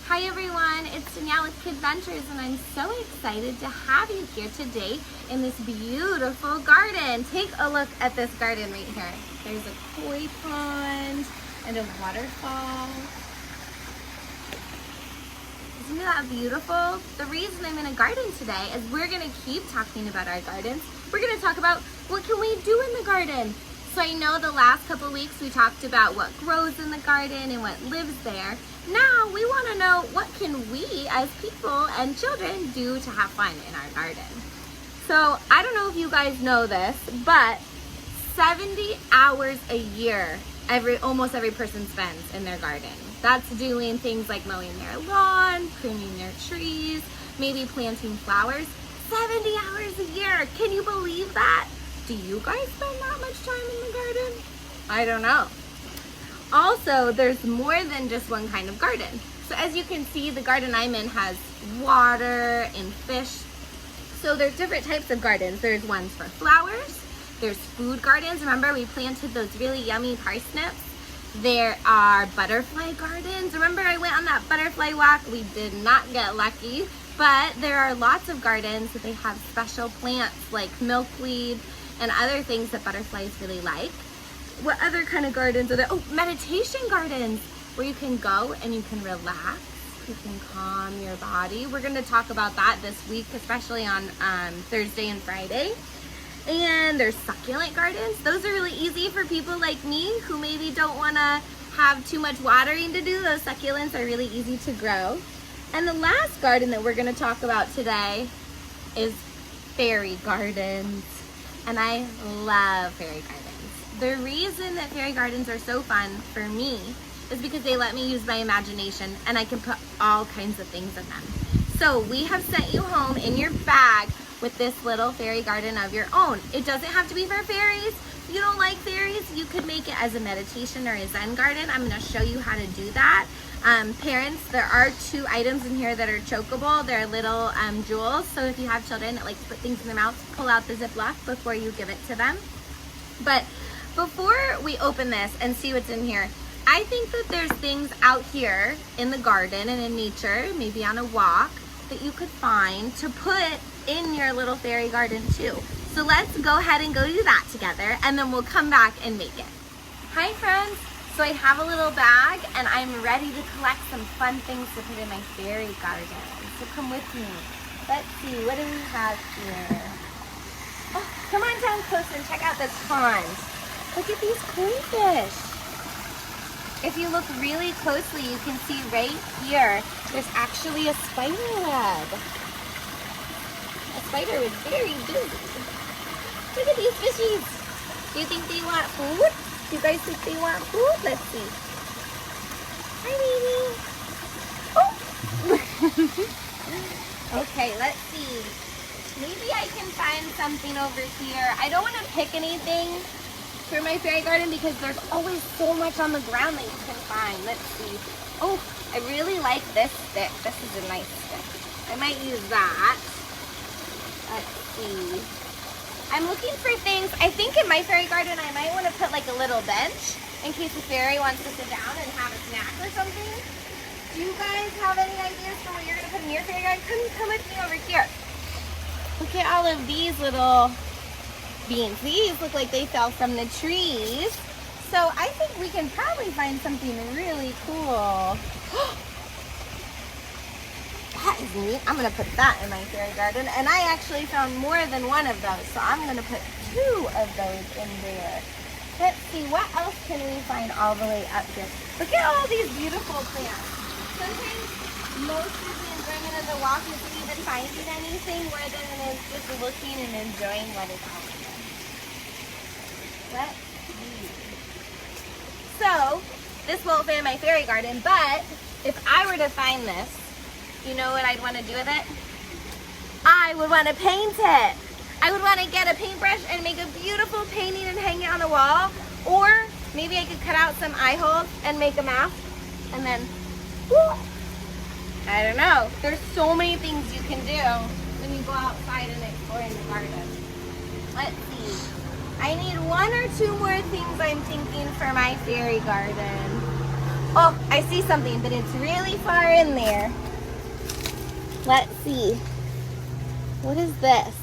Hi everyone, it's Danielle with Kid Ventures and I'm so excited to have you here today in this beautiful garden. Take a look at this garden right here. There's a koi pond and a waterfall. Isn't that beautiful? The reason I'm in a garden today is we're going to keep talking about our gardens. We're going to talk about what can we do in the garden. So I know the last couple weeks we talked about what grows in the garden and what lives there. Now we want to know what can we as people and children do to have fun in our garden. So I don't know if you guys know this, but 70 hours a year almost every person spends in their garden. That's doing things like mowing their lawn, pruning their trees, maybe planting flowers. 70 hours a year. Can you believe that? Do you guys spend that much time in the garden? I don't know. Also, there's more than just one kind of garden. So as you can see, the garden I'm in has water and fish. So there's different types of gardens. There's ones for flowers. There's food gardens. Remember we planted those really yummy parsnips? There are butterfly gardens. Remember I went on that butterfly walk? We did not get lucky, but there are lots of gardens that they have special plants like milkweed and other things that butterflies really like. What other kind of gardens are there? Oh, meditation gardens, where you can go and you can relax. You can calm your body. We're going to talk about that this week, especially on Thursday and Friday. And there's succulent gardens. Those are really easy for people like me who maybe don't want to have too much watering to do. Those succulents are really easy to grow. And the last garden that we're going to talk about today is fairy gardens. And I love fairy gardens. The reason that fairy gardens are so fun for me is because they let me use my imagination and I can put all kinds of things in them. So we have sent you home in your bag with this little fairy garden of your own. It doesn't have to be for fairies. If you don't like fairies, you could make it as a meditation or a Zen garden. I'm gonna show you how to do that. Parents, there are 2 items in here that are chokeable. They're little jewels. So if you have children that like to put things in their mouth, pull out the Ziploc before you give it to them. But before we open this and see what's in here, I think that there's things out here in the garden and in nature, maybe on a walk, that you could find to put in your little fairy garden too. So let's go ahead and go do that together and then we'll come back and make it. Hi friends, so I have a little bag and I'm ready to collect some fun things to put in my fairy garden. So come with me. Let's see, what do we have here? Oh, come on down close and check out this pond. Look at these koi fish. If you look really closely, you can see right here, there's actually a spider web. A spider is very busy. Look at these fishies. Do you think they want food? Do you guys think they want food? Let's see. Hi, baby. Oh. Okay, let's see. Maybe I can find something over here. I don't want to pick anything for my fairy garden because there's always so much on the ground that you can find. Let's see. Oh, I really like this stick. This is a nice stick. I might use that. Let's see. I'm looking for things. I think in my fairy garden I might want to put like a little bench in case the fairy wants to sit down and have a snack or something. Do you guys have any ideas for what you're going to put in your fairy garden? Come with me over here. Look at all of these little beans. These look like they fell from the trees. So I think we can probably find something really cool. That is neat. I'm going to put that in my fairy garden. And I actually found more than one of those. So I'm going to put 2 of those in there. Let's see, what else can we find all the way up here? Look at all these beautiful plants. Sometimes most of the enjoyment of the walk isn't even finding anything more than it is just looking and enjoying what is out there. Let's see. So, this won't fit in my fairy garden, but if I were to find this, you know what I'd want to do with it? I would want to paint it. I would want to get a paintbrush and make a beautiful painting and hang it on the wall. Or maybe I could cut out some eye holes and make a mask. And then, whoo, I don't know. There's so many things you can do when you go outside and explore in the garden. Let's see. I need 1 or 2 more things I'm thinking for my fairy garden. Oh, I see something, but it's really far in there. Let's see. What is this?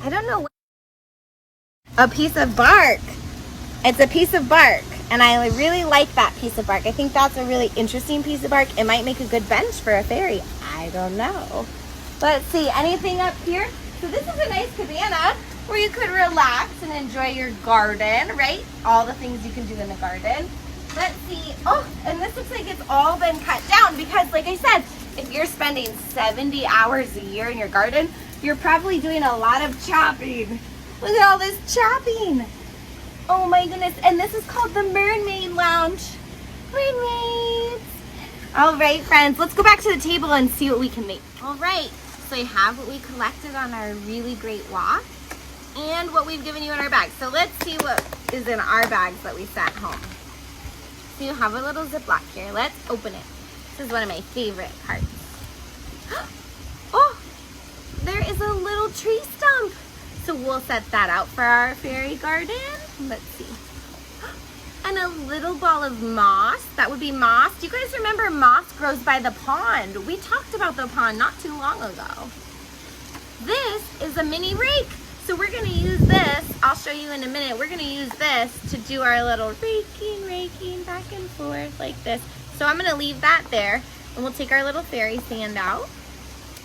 I don't know. A piece of bark. It's a piece of bark, and I really like that piece of bark. I think that's a really interesting piece of bark. It might make a good bench for a fairy. I don't know. Let's see, anything up here? So this is a nice cabana where you could relax and enjoy your garden, right? All the things you can do in the garden. Let's see. Oh, and this looks like it's all been cut down because, like I said, if you're spending 70 hours a year in your garden, you're probably doing a lot of chopping. Look at all this chopping. Oh my goodness. And this is called the Mermaid Lounge. Mermaids. All right, friends, let's go back to the table and see what we can make. All right, so I have what we collected on our really great walk and what we've given you in our bags. So let's see what is in our bags that we sent home. So you have a little Ziploc here. Let's open it. This is one of my favorite parts. Oh, there is a little tree stump. So we'll set that out for our fairy garden. Let's see. And a little ball of moss. That would be moss. Do you guys remember moss grows by the pond? We talked about the pond not too long ago. This is a mini rake. So we're gonna use this. I'll show you in a minute. We're gonna use this to do our little raking back and forth like this. So I'm gonna leave that there and we'll take our little fairy sand out.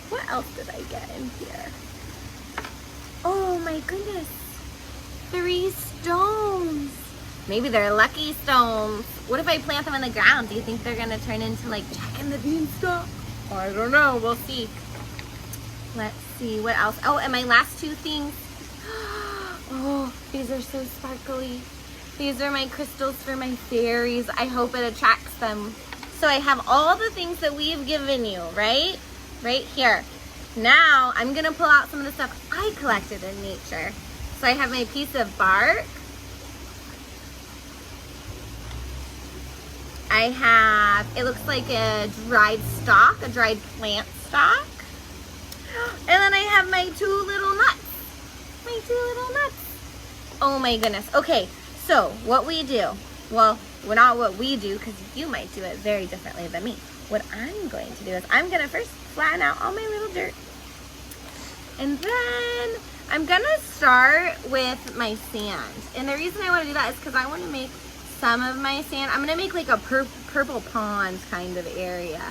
What else did I get in here? Oh my goodness. 3 stones. Maybe they're lucky stones. What if I plant them in the ground? Do you think they're gonna turn into like Jack and the Beanstalk? I don't know, we'll see. Let's see, what else? Oh, and my last 2 things. Oh, these are so sparkly. These are my crystals for my fairies. I hope it attracts them. So I have all the things that we've given you, right? Right here. Now I'm gonna pull out some of the stuff I collected in nature. So I have my piece of bark. I have, it looks like a dried stalk, a dried plant stalk. And then I have my 2 little nuts. My 2 little nuts. Oh my goodness. Okay, so what we do, well not what we do, because you might do it very differently than me. What I'm going to do is I'm gonna first flatten out all my little dirt. And then I'm gonna start with my sand. And the reason I wanna do that is because I wanna make some of my sand, I'm gonna make like a purple pond kind of area.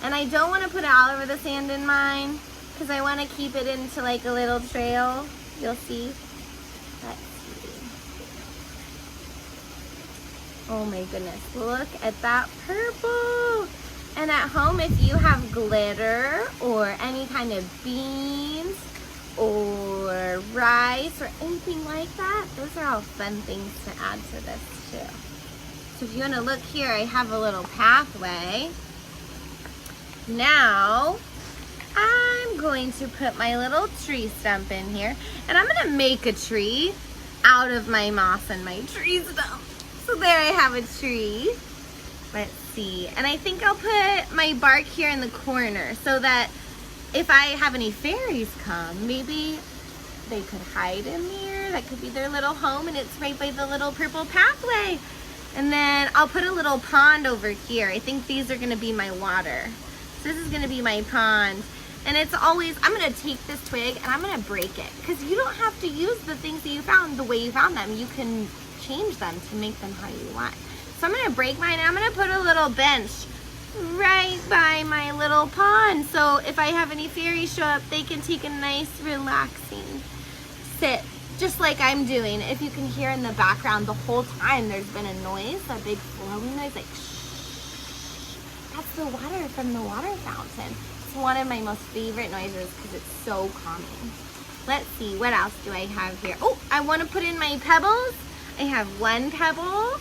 And I don't wanna put it all over the sand in mine because I wanna keep it into like a little trail. You'll see. Let's see. Oh my goodness, look at that purple. And at home, if you have glitter or any kind of beans or rice or anything like that, those are all fun things to add to this too. So if you want to look here, I have a little pathway. Now, I'm going to put my little tree stump in here, and I'm going to make a tree out of my moss and my tree stump. So there I have a tree. Let's see. And I think I'll put my bark here in the corner so that if I have any fairies come, maybe they could hide in there. That could be their little home, and it's right by the little purple pathway. And then I'll put a little pond over here. I think these are gonna be my water. So this is gonna be my pond. And it's always, I'm gonna take this twig and I'm gonna break it, because you don't have to use the things that you found the way you found them. You can change them to make them how you want. So I'm gonna break mine and I'm gonna put a little bench right by my little pond. So if I have any fairies show up, they can take a nice relaxing sit, just like I'm doing. If you can hear in the background, the whole time there's been a noise, a big flowing noise, like shh. That's the water from the water fountain. It's one of my most favorite noises because it's so calming. Let's see, what else do I have here? Oh, I want to put in my pebbles. I have 1 pebble,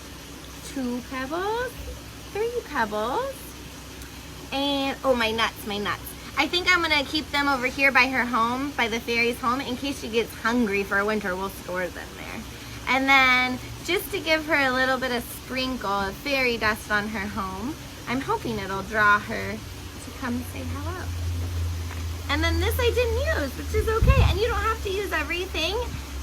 2 pebbles, 3 pebbles, and oh, my nuts. I think I'm gonna keep them over here by her home, by the fairy's home, in case she gets hungry for winter. We'll store them there. And then just to give her a little bit of sprinkle of fairy dust on her home, I'm hoping it'll draw her to come say hello. And then this I didn't use, which is okay. And you don't have to use everything.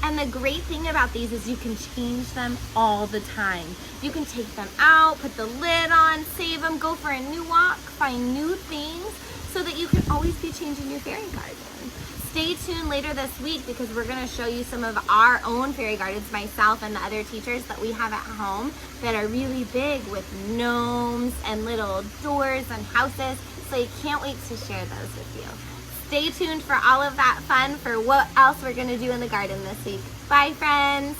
And the great thing about these is you can change them all the time. You can take them out, put the lid on, save them, go for a new walk, find new things, so that you can always be changing your fairy garden. Stay tuned later this week because we're gonna show you some of our own fairy gardens, myself and the other teachers that we have at home that are really big with gnomes and little doors and houses. So I can't wait to share those with you. Stay tuned for all of that fun for what else we're gonna do in the garden this week. Bye, friends.